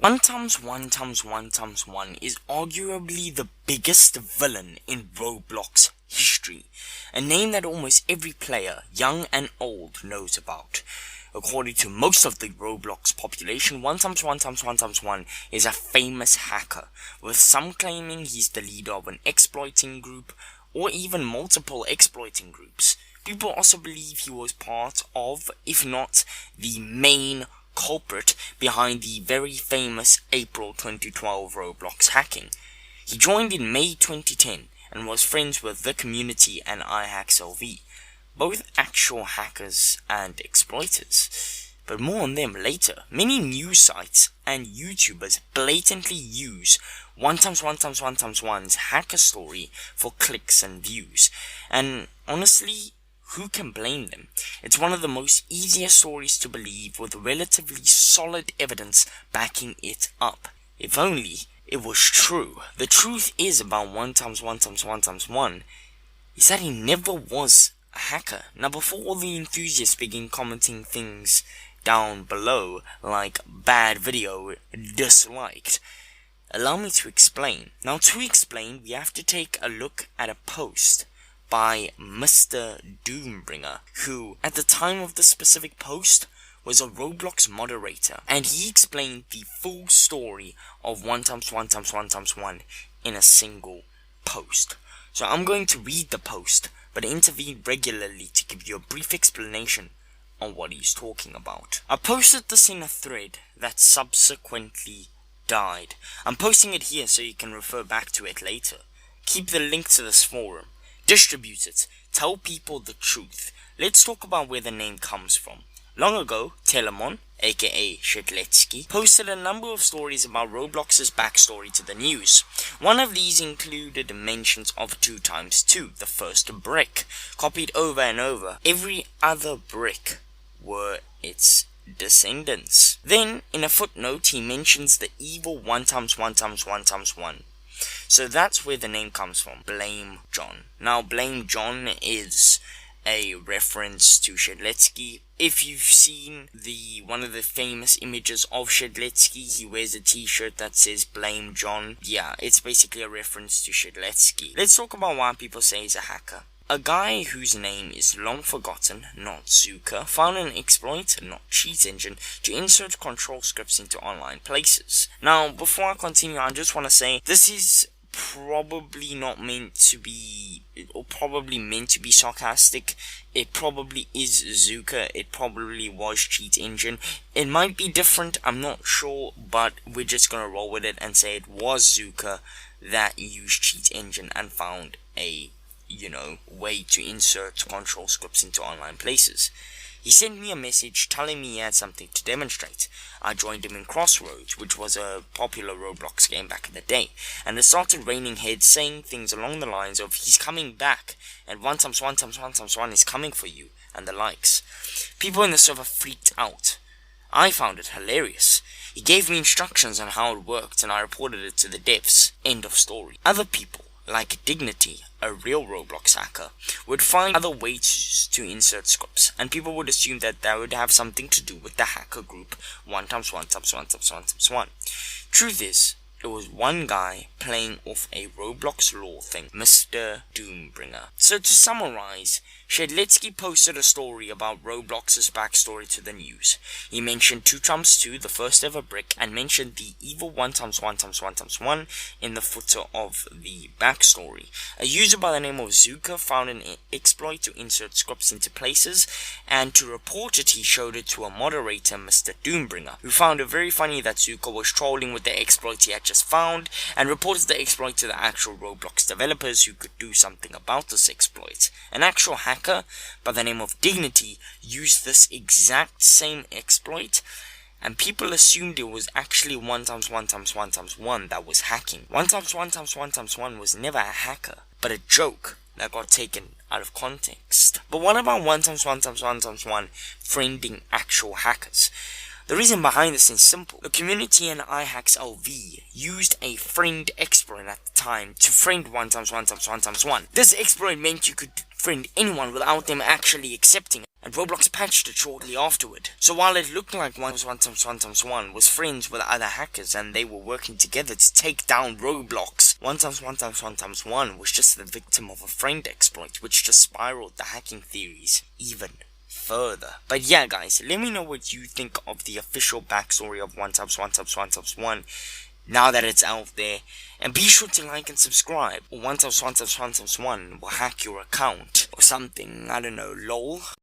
1 times 1 times 1 times 1 is arguably the biggest villain in Roblox history, a name that almost every player, young and old, knows about. According to most of the Roblox population, 1 times 1 times 1 times 1 is a famous hacker, with some claiming he's the leader of an exploiting group, or even multiple exploiting groups. People also believe he was part of, if not the main culprit behind the very famous April 2012 Roblox hacking. He joined in May 2010 and was friends with the community and iHacksLV, both actual hackers and exploiters. But more on them later. Many news sites and YouTubers blatantly use 1 times 1 times 1 times 1's hacker story for clicks and views. And honestly, who can blame them? It's one of the most easiest stories to believe, with relatively solid evidence backing it up. If only it was true. The truth is about 1 times 1 times 1 times 1 is that he never was a hacker. Now, before all the enthusiasts begin commenting things down below like bad video, disliked, allow me to explain. Now, to explain, we have to take a look at a post by Mr. Doombringer, who at the time of the specific post was a Roblox moderator, and he explained the full story of 1 times 1 times 1 times 1 in a single post. So I'm going to read the post, but intervene regularly to give you a brief explanation on what he's talking about. I posted this in a thread that subsequently died. I'm posting it here so you can refer back to it later. Keep the link to this forum. Distribute it. Tell people the truth. Let's talk about where the name comes from. Long ago, Telemon, aka Shedletsky, posted a number of stories about Roblox's backstory to the news. One of these included mentions of 2 times 2, the first brick, copied over and over. Every other brick were its descendants. Then, in a footnote, he mentions the evil 1 times 1 times 1 times 1. So that's where the name comes from, Blame John. Now, Blame John is a reference to Shedletsky. If you've seen one of the famous images of Shedletsky, he wears a t-shirt that says Blame John. Yeah, it's basically a reference to Shedletsky. Let's talk about why people say he's a hacker. A guy whose name is long forgotten, not Zuka, found an exploit, not cheat engine, to insert control scripts into online places. Now, before I continue, I just want to say, this is probably not meant to be, or probably meant to be sarcastic. It probably is Zuka, it probably was cheat engine. It might be different, I'm not sure, but we're just gonna roll with it and say it was Zuka that used cheat engine and found a way to insert control scripts into online places. He sent me a message telling me he had something to demonstrate. I joined him in Crossroads, which was a popular Roblox game back in the day, and it started raining heads saying things along the lines of, he's coming back, and 1 times 1 times 1 times 1 is coming for you, and the likes. People in the server freaked out. I found it hilarious. He gave me instructions on how it worked, and I reported it to the devs. End of story. Other people, like Dignity, a real Roblox hacker, would find other ways to insert scripts, and people would assume that that would have something to do with the hacker group 1 times 1 times 1 times 1 times 1. Truth is, it was one guy playing off a Roblox lore thing, Mr. Doombringer. So to summarize, Shedletsky posted a story about Roblox's backstory to the news. He mentioned 2 times 2, the first ever brick, and mentioned the evil 1 times 1 times 1 times 1 in the footer of the backstory. A user by the name of Zuka found an exploit to insert scripts into places, and to report it he showed it to a moderator, Mr. Doombringer, who found it very funny that Zuka was trolling with the exploit he had just found, and reported the exploit to the actual Roblox developers who could do something about this exploit. An actual hacker by the name of Dignity used this exact same exploit, and people assumed it was actually 1 times 1 times 1 times 1 that was hacking. 1 times 1 times 1 times 1 was never a hacker, but a joke that got taken out of context. But what about 1 times 1 times 1 times 1 friending actual hackers? The reason behind this is simple. The community and iHacksLV used a friend exploit at the time to friend 1 times 1 times 1 times 1. This exploit meant you could friend anyone without them actually accepting it. and Roblox patched it shortly afterward. So while it looked like 1x1x1x1 was friends with other hackers and they were working together to take down Roblox, 1x1x1x1 was just the victim of a friend exploit which just spiraled the hacking theories even further. But yeah guys, let me know what you think of the official backstory of 1x1x1x1 now that it's out there, and be sure to like and subscribe, or 1x1x1x1 will hack your account or something, I don't know, lol.